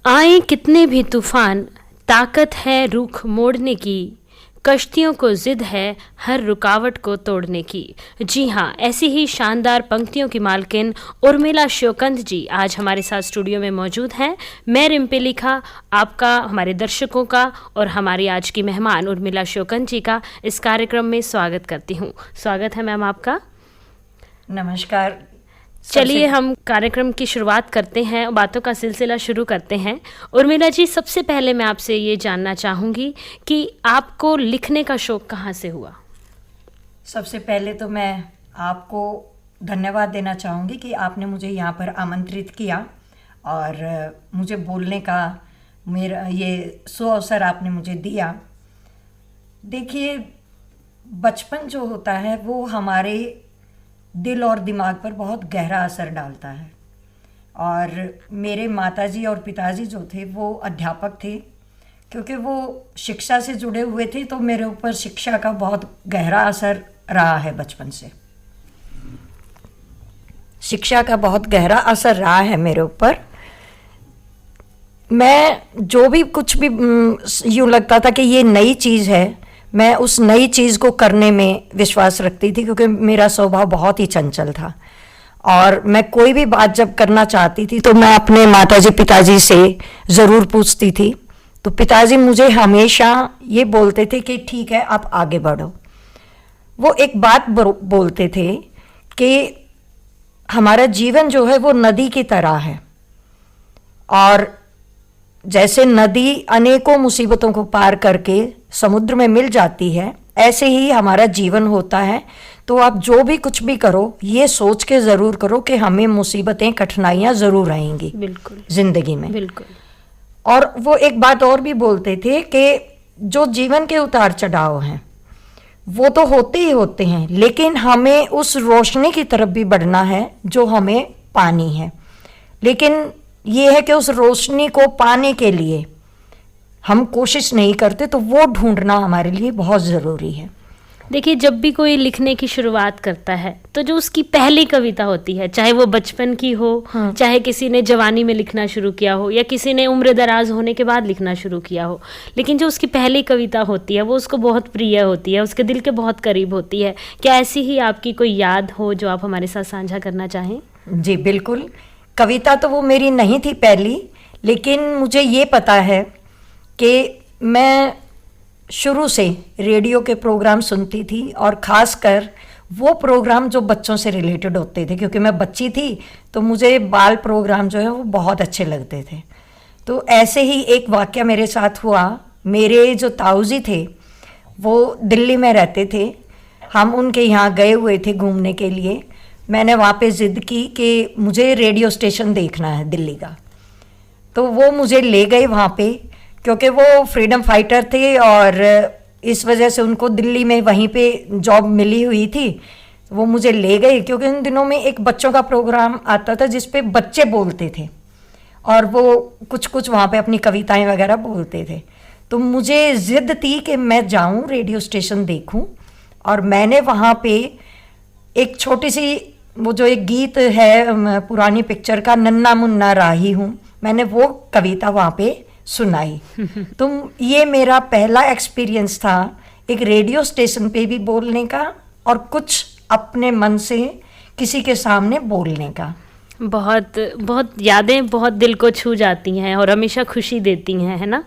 आए कितने भी तूफान, ताकत है रुख मोड़ने की, कश्तियों को जिद है हर रुकावट को तोड़ने की। जी हाँ, ऐसी ही शानदार पंक्तियों की मालकिन उर्मिला शोकंद जी आज हमारे साथ स्टूडियो में मौजूद हैं। मैं रिम्पी लिखा आपका, हमारे दर्शकों का और हमारी आज की मेहमान उर्मिला शोकंद जी का इस कार्यक्रम में स्वागत करती हूँ। स्वागत है मैम आपका। नमस्कार। चलिए हम कार्यक्रम की शुरुआत करते हैं, बातों का सिलसिला शुरू करते हैं। उर्मिला जी, सबसे पहले मैं आपसे ये जानना चाहूँगी कि आपको लिखने का शौक़ कहाँ से हुआ? सबसे पहले तो मैं आपको धन्यवाद देना चाहूँगी कि आपने मुझे यहाँ पर आमंत्रित किया और मुझे बोलने का मेरा ये सुअवसर आपने मुझे दिया। देखिए, बचपन जो होता है वो हमारे दिल और दिमाग पर बहुत गहरा असर डालता है। और मेरे माताजी और पिताजी जो थे वो अध्यापक थे, क्योंकि वो शिक्षा से जुड़े हुए थे, तो मेरे ऊपर शिक्षा का बहुत गहरा असर रहा है। बचपन से शिक्षा का बहुत गहरा असर रहा है मेरे ऊपर। मैं जो भी कुछ भी यूँ लगता था कि ये नई चीज़ है, मैं उस नई चीज़ को करने में विश्वास रखती थी, क्योंकि मेरा स्वभाव बहुत ही चंचल था। और मैं कोई भी बात जब करना चाहती थी तो मैं अपने माताजी पिताजी से ज़रूर पूछती थी। तो पिताजी मुझे हमेशा ये बोलते थे कि ठीक है, आप आगे बढ़ो। वो एक बात बोलते थे कि हमारा जीवन जो है वो नदी की तरह है, और जैसे नदी अनेकों मुसीबतों को पार करके समुद्र में मिल जाती है, ऐसे ही हमारा जीवन होता है। तो आप जो भी कुछ भी करो, ये सोच के ज़रूर करो कि हमें मुसीबतें कठिनाइयाँ ज़रूर आएंगी बिल्कुल ज़िंदगी में। बिल्कुल। और वो एक बात और भी बोलते थे कि जो जीवन के उतार चढ़ाव हैं वो तो होते ही होते हैं, लेकिन हमें उस रोशनी की तरफ भी बढ़ना है जो हमें पानी है। लेकिन ये है कि उस रोशनी को पाने के लिए हम कोशिश नहीं करते, तो वो ढूंढना हमारे लिए बहुत ज़रूरी है। देखिए, जब भी कोई लिखने की शुरुआत करता है तो जो उसकी पहली कविता होती है, चाहे वो बचपन की हो, चाहे किसी ने जवानी में लिखना शुरू किया हो या किसी ने उम्र दराज होने के बाद लिखना शुरू किया हो, लेकिन जो उसकी पहली कविता होती है वो उसको बहुत प्रिय होती है, उसके दिल के बहुत करीब होती है। क्या ऐसी ही आपकी कोई याद हो जो आप हमारे साथ साझा करना चाहें? जी बिल्कुल। कविता तो वो मेरी नहीं थी पहली, लेकिन मुझे ये पता है कि मैं शुरू से रेडियो के प्रोग्राम सुनती थी, और ख़ासकर वो प्रोग्राम जो बच्चों से रिलेटेड होते थे, क्योंकि मैं बच्ची थी तो मुझे बाल प्रोग्राम जो है वो बहुत अच्छे लगते थे। तो ऐसे ही एक वाक़या मेरे साथ हुआ। मेरे जो ताऊजी थे वो दिल्ली में रहते थे, हम उनके यहाँ गए हुए थे घूमने के लिए। मैंने वहाँ पे ज़िद की कि मुझे रेडियो स्टेशन देखना है दिल्ली का, तो वो मुझे ले गए वहाँ पे, क्योंकि वो फ्रीडम फाइटर थे और इस वजह से उनको दिल्ली में वहीं पे जॉब मिली हुई थी। वो मुझे ले गए, क्योंकि उन दिनों में एक बच्चों का प्रोग्राम आता था जिस पे बच्चे बोलते थे, और वो कुछ कुछ वहाँ पे अपनी कविताएं वगैरह बोलते थे। तो मुझे ज़िद थी कि मैं जाऊँ रेडियो स्टेशन देखूँ, और मैंने वहाँ पे एक छोटी सी, वो जो एक गीत है पुरानी पिक्चर का, नन्ना मुन्ना राही हूँ, मैंने वो कविता वहाँ पे सुनाई। तो ये मेरा पहला एक्सपीरियंस था एक रेडियो स्टेशन पे भी बोलने का, और कुछ अपने मन से किसी के सामने बोलने का। बहुत बहुत यादें बहुत दिल को छू जाती हैं और हमेशा खुशी देती हैं, है ना?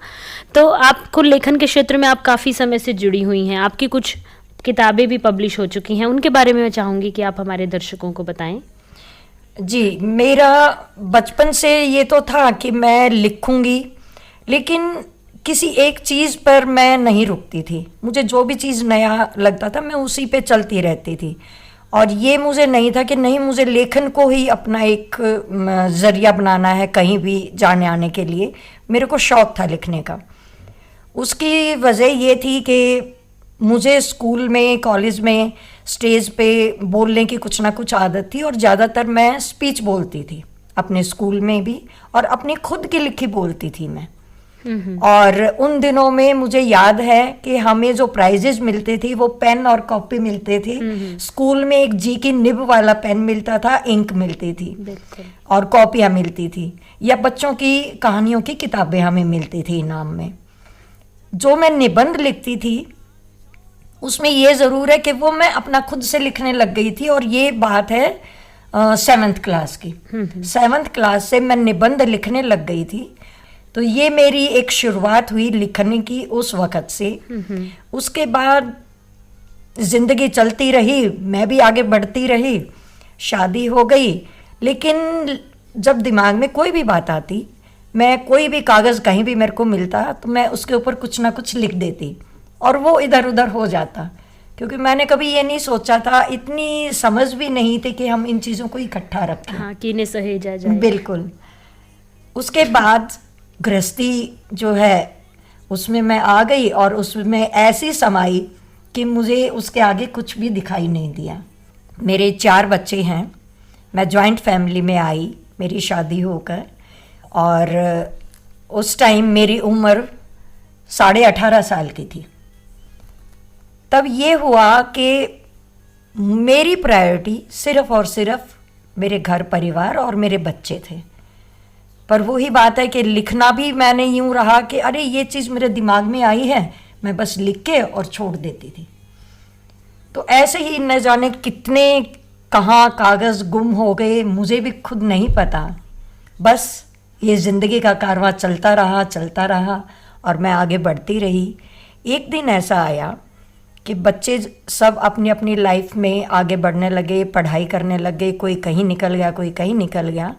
तो आपको लेखन के क्षेत्र में आप काफ़ी समय से जुड़ी हुई हैं, आपकी कुछ किताबें भी पब्लिश हो चुकी हैं, उनके बारे में मैं चाहूँगी कि आप हमारे दर्शकों को बताएं। जी, मेरा बचपन से ये तो था कि मैं लिखूंगी, लेकिन किसी एक चीज़ पर मैं नहीं रुकती थी। मुझे जो भी चीज़ नया लगता था मैं उसी पे चलती रहती थी, और ये मुझे नहीं था कि नहीं, मुझे लेखन को ही अपना एक ज़रिया बनाना है कहीं भी जाने आने के लिए। मेरे को शौक़ था लिखने का। उसकी वजह ये थी कि मुझे स्कूल में, कॉलेज में स्टेज पे बोलने की कुछ ना कुछ आदत थी, और ज़्यादातर मैं स्पीच बोलती थी अपने स्कूल में भी, और अपनी खुद की लिखी बोलती थी मैं। और उन दिनों में मुझे याद है कि हमें जो प्राइजेस मिलते थे वो पेन और कॉपी मिलते थे। स्कूल में एक जी की निब वाला पेन मिलता था, इंक मिलती थी और कॉपियां मिलती थी, या बच्चों की कहानियों की किताबें हमें मिलती थी इनाम में। जो मैं निबंध लिखती थी उसमें ये ज़रूर है कि वो मैं अपना खुद से लिखने लग गई थी, और ये बात है 7th क्लास की। 7th क्लास से मैं निबंध लिखने लग गई थी, तो ये मेरी एक शुरुआत हुई लिखने की उस वक़्त से। उसके बाद ज़िंदगी चलती रही, मैं भी आगे बढ़ती रही, शादी हो गई। लेकिन जब दिमाग में कोई भी बात आती, मैं कोई भी कागज़ कहीं भी मेरे को मिलता तो मैं उसके ऊपर कुछ ना कुछ लिख देती और वो इधर उधर हो जाता, क्योंकि मैंने कभी ये नहीं सोचा था, इतनी समझ भी नहीं थी कि हम इन चीज़ों को इकट्ठा रखें। हाँ, कि इन्हें सहेजा जाए। बिल्कुल। उसके बाद गृहस्थी जो है उसमें मैं आ गई और उसमें ऐसी समाई कि मुझे उसके आगे कुछ भी दिखाई नहीं दिया। मेरे 4 बच्चे हैं, मैं जॉइंट फैमिली में आई मेरी शादी होकर, और उस टाइम मेरी उम्र 18.5 साल की थी। तब ये हुआ कि मेरी प्रायोरिटी सिर्फ और सिर्फ मेरे घर परिवार और मेरे बच्चे थे। पर वही बात है कि लिखना भी मैंने यूं रहा कि अरे ये चीज़ मेरे दिमाग में आई है, मैं बस लिख के और छोड़ देती थी। तो ऐसे ही न जाने कितने कहाँ कागज़ गुम हो गए, मुझे भी खुद नहीं पता। बस ये ज़िंदगी का कारवां चलता रहा और मैं आगे बढ़ती रही। एक दिन ऐसा आया कि बच्चे सब अपनी अपनी लाइफ में आगे बढ़ने लगे, पढ़ाई करने लगे, कोई कहीं निकल गया, कोई कहीं निकल गया,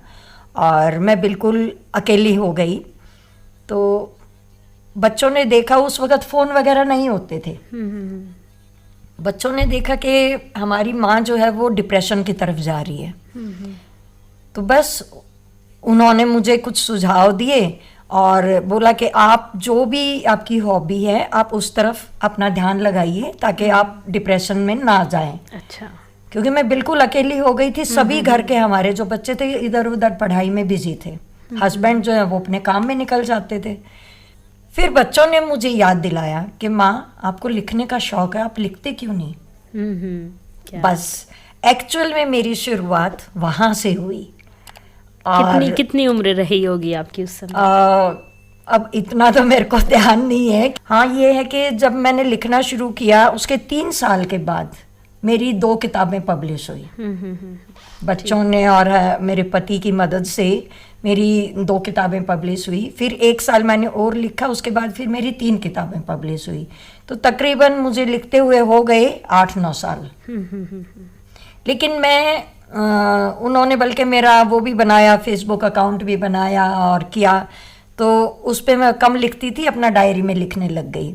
और मैं बिल्कुल अकेली हो गई। तो बच्चों ने देखा, उस वक़्त फ़ोन वगैरह नहीं होते थे। बच्चों ने देखा कि हमारी माँ जो है वो डिप्रेशन की तरफ जा रही है। तो बस उन्होंने मुझे कुछ सुझाव दिए और बोला कि आप जो भी आपकी हॉबी है आप उस तरफ अपना ध्यान लगाइए ताकि आप डिप्रेशन में ना जाएं। अच्छा। क्योंकि मैं बिल्कुल अकेली हो गई थी। सभी घर के हमारे जो बच्चे थे इधर उधर पढ़ाई में बिजी थे, हस्बैंड जो है वो अपने काम में निकल जाते थे। फिर बच्चों ने मुझे याद दिलाया कि माँ आपको लिखने का शौक है, आप लिखते क्यों नहीं। बस एक्चुअल में मेरी शुरुआत वहाँ से हुई। कितनी उम्र रही होगी आपकी उस समय? अब इतना तो मेरे को ध्यान नहीं है। हाँ, ये है कि जब मैंने लिखना शुरू किया उसके 3 साल के बाद मेरी 2 किताबें पब्लिश हुई। बच्चों ने और मेरे पति की मदद से मेरी 2 किताबें पब्लिश हुई। फिर 1 साल मैंने और लिखा, उसके बाद फिर मेरी 3 किताबें पब्लिश हुई। तो तकरीबन मुझे लिखते हुए हो गए 8-9 साल। लेकिन मैं उन्होंने बल्कि मेरा वो भी बनाया, फेसबुक अकाउंट भी बनाया और किया, तो उस पर मैं कम लिखती थी, अपना डायरी में लिखने लग गई।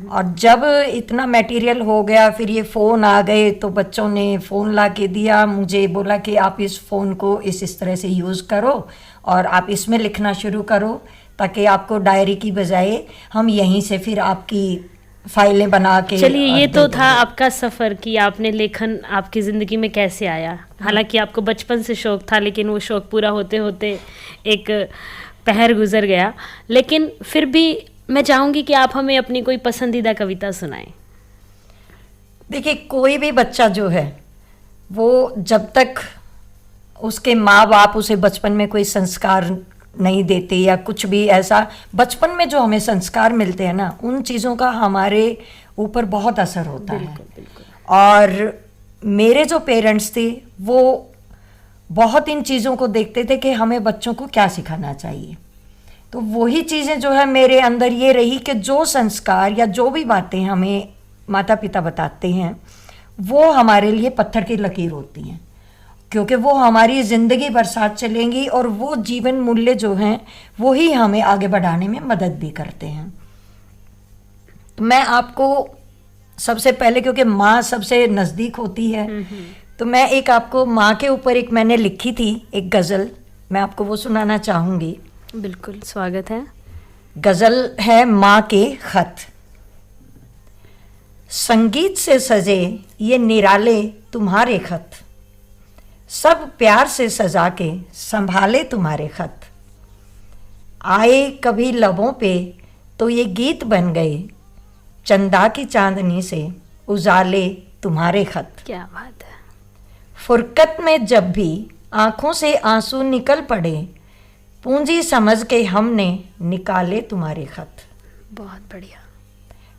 और जब इतना मटेरियल हो गया, फिर ये फ़ोन आ गए, तो बच्चों ने फ़ोन ला के दिया मुझे, बोला कि आप इस फ़ोन को इस तरह से यूज़ करो और आप इसमें लिखना शुरू करो ताकि आपको डायरी की बजाय हम यहीं से फिर आपकी फाइलें बना के। चलिए, ये तो था आपका सफ़र कि आपने लेखन आपकी ज़िंदगी में कैसे आया। हालांकि आपको बचपन से शौक़ था, लेकिन वो शौक़ पूरा होते होते एक पहर गुजर गया। लेकिन फिर भी मैं चाहूँगी कि आप हमें अपनी कोई पसंदीदा कविता सुनाएं। देखिए, कोई भी बच्चा जो है वो जब तक उसके माँ बाप उसे बचपन में कोई संस्कार नहीं देते या कुछ भी ऐसा, बचपन में जो हमें संस्कार मिलते हैं ना, उन चीज़ों का हमारे ऊपर बहुत असर होता है। बिल्कुल। और मेरे जो पेरेंट्स थे वो बहुत इन चीज़ों को देखते थे कि हमें बच्चों को क्या सिखाना चाहिए। तो वही चीज़ें जो है मेरे अंदर ये रही कि जो संस्कार या जो भी बातें हमें माता पिता बताते हैं वो हमारे लिए पत्थर की लकीर होती हैं, क्योंकि वो हमारी ज़िंदगी भर साथ चलेंगी और वो जीवन मूल्य जो हैं वो ही हमें आगे बढ़ाने में मदद भी करते हैं। तो मैं आपको सबसे पहले, क्योंकि माँ सबसे नज़दीक होती है, तो मैं एक आपको माँ के ऊपर एक मैंने लिखी थी एक गज़ल, मैं आपको वो सुनाना चाहूँगी। बिल्कुल, स्वागत है। गज़ल है माँ के खत। संगीत से सजे ये निराले तुम्हारे खत, सब प्यार से सजा के संभाले तुम्हारे खत। आए कभी लबों पे तो ये गीत बन गए, चंदा की चांदनी से उजाले तुम्हारे खत। क्या बात है। फुरकत में जब भी आंखों से आंसू निकल पड़े, पूंजी समझ के हमने निकाले तुम्हारे खत। बहुत बढ़िया।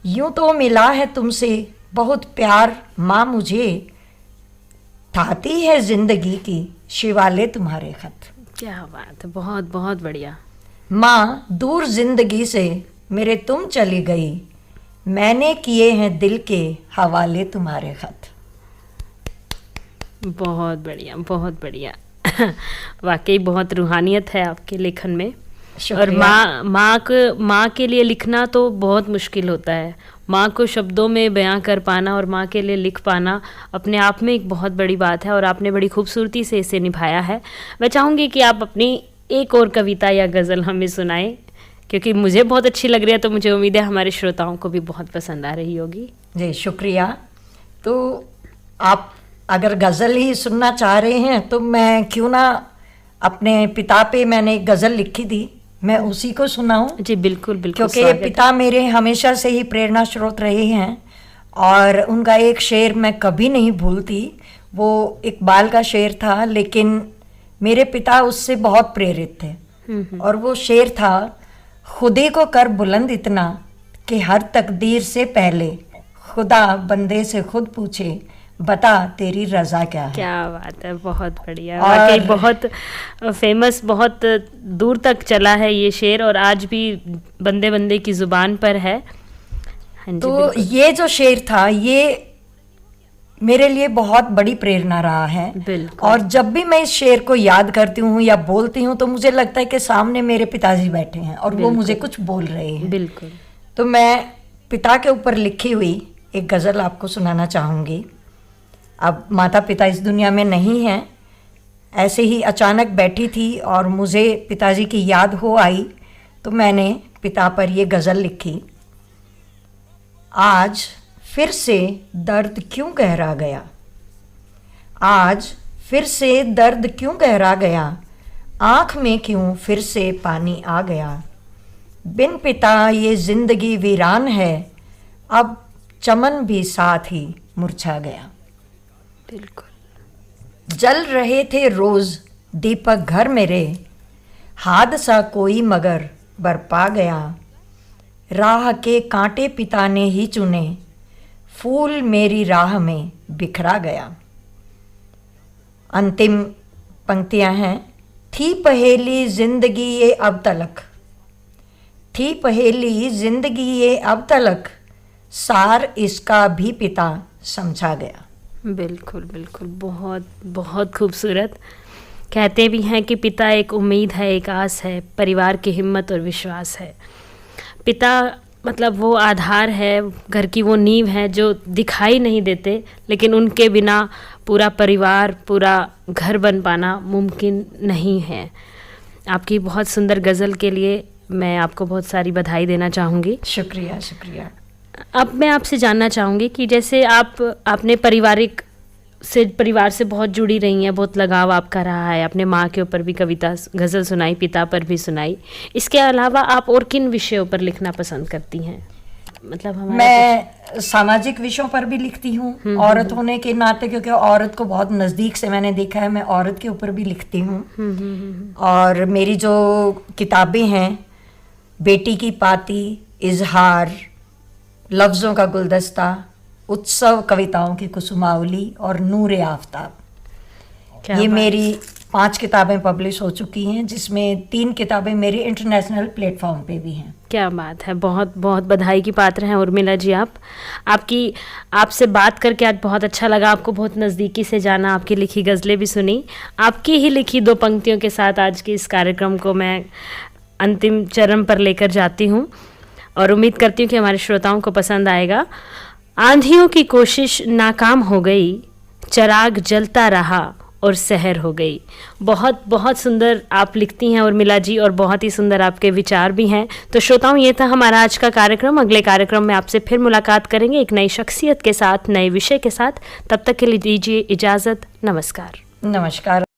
यूं तो मिला है तुमसे बहुत प्यार माँ मुझे, ठाती है जिंदगी की शिवाले तुम्हारे खत। क्या बात है, बहुत बहुत बढ़िया। माँ दूर जिंदगी से मेरे तुम चली गई, मैंने किए हैं दिल के हवाले तुम्हारे खत। बहुत बढ़िया, बहुत बढ़िया। वाकई बहुत रूहानियत है आपके लेखन में। और शुक्रिया। माँ के लिए लिखना तो बहुत मुश्किल होता है। माँ को शब्दों में बयां कर पाना और माँ के लिए लिख पाना अपने आप में एक बहुत बड़ी बात है, और आपने बड़ी खूबसूरती से इसे निभाया है। मैं चाहूँगी कि आप अपनी एक और कविता या गज़ल हमें सुनाएं, क्योंकि मुझे बहुत अच्छी लग रही है, तो मुझे उम्मीद है हमारे श्रोताओं को भी बहुत पसंद आ रही होगी। जी शुक्रिया। तो आप अगर गज़ल ही सुनना चाह रहे हैं तो मैं क्यों ना अपने पिता पे मैंने एक गज़ल लिखी थी, मैं उसी को सुनाऊं। जी बिल्कुल बिल्कुल, क्योंकि स्वागत है। पिता मेरे हमेशा से ही प्रेरणा स्रोत रहे हैं, और उनका एक शेर मैं कभी नहीं भूलती। वो इकबाल का शेर था, लेकिन मेरे पिता उससे बहुत प्रेरित थे। और वो शेर था, खुदी को कर बुलंद इतना कि हर तकदीर से पहले खुदा बंदे से खुद पूछे, बता तेरी रजा क्या है। क्या बात है, बहुत बढ़िया। और- वाकई बहुत फेमस, बहुत दूर तक चला है ये शेर, और आज भी बंदे बंदे की जुबान पर है। हाँ जी, तो बिल्कुल। ये जो शेर था, ये मेरे लिए बहुत बड़ी प्रेरणा रहा है। बिल्कुल। और जब भी मैं इस शेर को याद करती हूँ या बोलती हूँ तो मुझे लगता है कि सामने मेरे पिताजी बैठे हैं और वो बिल्कुल। मुझे कुछ बोल रहे हैं। बिल्कुल। तो मैं पिता के ऊपर लिखी हुई एक गज़ल आपको सुनाना चाहूँगी। अब माता पिता इस दुनिया में नहीं हैं, ऐसे ही अचानक बैठी थी और मुझे पिताजी की याद हो आई, तो मैंने पिता पर ये गज़ल लिखी। आज फिर से दर्द क्यों गहरा गया, आज फिर से दर्द क्यों गहरा गया, आँख में क्यों फिर से पानी आ गया। बिन पिता ये जिंदगी वीरान है, अब चमन भी साथ ही मुरझा गया। बिल्कुल। जल रहे थे रोज दीपक घर मेरे, हादसा कोई मगर बरपा गया। राह के कांटे पिता ने ही चुने, फूल मेरी राह में बिखरा गया। अंतिम पंक्तियां हैं, थी पहेली जिंदगी ये अब तलक, थी पहेली जिंदगी ये अब तलक, सार इसका भी पिता समझा गया। बिल्कुल बिल्कुल, बहुत बहुत खूबसूरत। कहते भी हैं कि पिता एक उम्मीद है, एक आस है, परिवार की हिम्मत और विश्वास है। पिता मतलब वो आधार है, घर की वो नींव है जो दिखाई नहीं देते, लेकिन उनके बिना पूरा परिवार, पूरा घर बन पाना मुमकिन नहीं है। आपकी बहुत सुंदर गज़ल के लिए मैं आपको बहुत सारी बधाई देना चाहूँगी। शुक्रिया शुक्रिया। अब मैं आपसे जानना चाहूँगी कि जैसे आपने परिवार से बहुत जुड़ी रही हैं, बहुत लगाव आपका रहा है, अपने माँ के ऊपर भी कविता गज़ल सुनाई, पिता पर भी सुनाई, इसके अलावा आप और किन विषयों पर लिखना पसंद करती हैं? मतलब मैं सामाजिक विषयों पर भी लिखती हूँ, औरत होने के नाते, क्योंकि औरत को बहुत नज़दीक से मैंने देखा है, मैं औरत के ऊपर भी लिखती हूँ। और मेरी जो किताबें हैं, बेटी की पाती, इजहार, लफ्ज़ों का गुलदस्ता, उत्सव कविताओं की कुसुमावली और नूरे आफताब, ये मेरी 5 किताबें पब्लिश हो चुकी हैं, जिसमें 3 किताबें मेरी इंटरनेशनल प्लेटफॉर्म पे भी हैं। क्या बात है, बहुत बहुत बधाई की पात्र हैं उर्मिला जी। आपसे बात करके आज बहुत अच्छा लगा, आपको बहुत नज़दीकी से जाना, आपकी लिखी गज़लें भी सुनी। आपकी ही लिखी 2 पंक्तियों के साथ आज के इस कार्यक्रम को मैं अंतिम चरण पर लेकर जाती हूँ और उम्मीद करती हूँ कि हमारे श्रोताओं को पसंद आएगा। आंधियों की कोशिश नाकाम हो गई, चिराग जलता रहा और सहर हो गई। बहुत बहुत सुंदर आप लिखती हैं उर्मिला जी, और बहुत ही सुंदर आपके विचार भी हैं। तो श्रोताओं, ये था हमारा आज का कार्यक्रम। अगले कार्यक्रम में आपसे फिर मुलाकात करेंगे एक नई शख्सियत के साथ, नए विषय के साथ। तब तक के लिए दीजिए इजाज़त। नमस्कार। नमस्कार।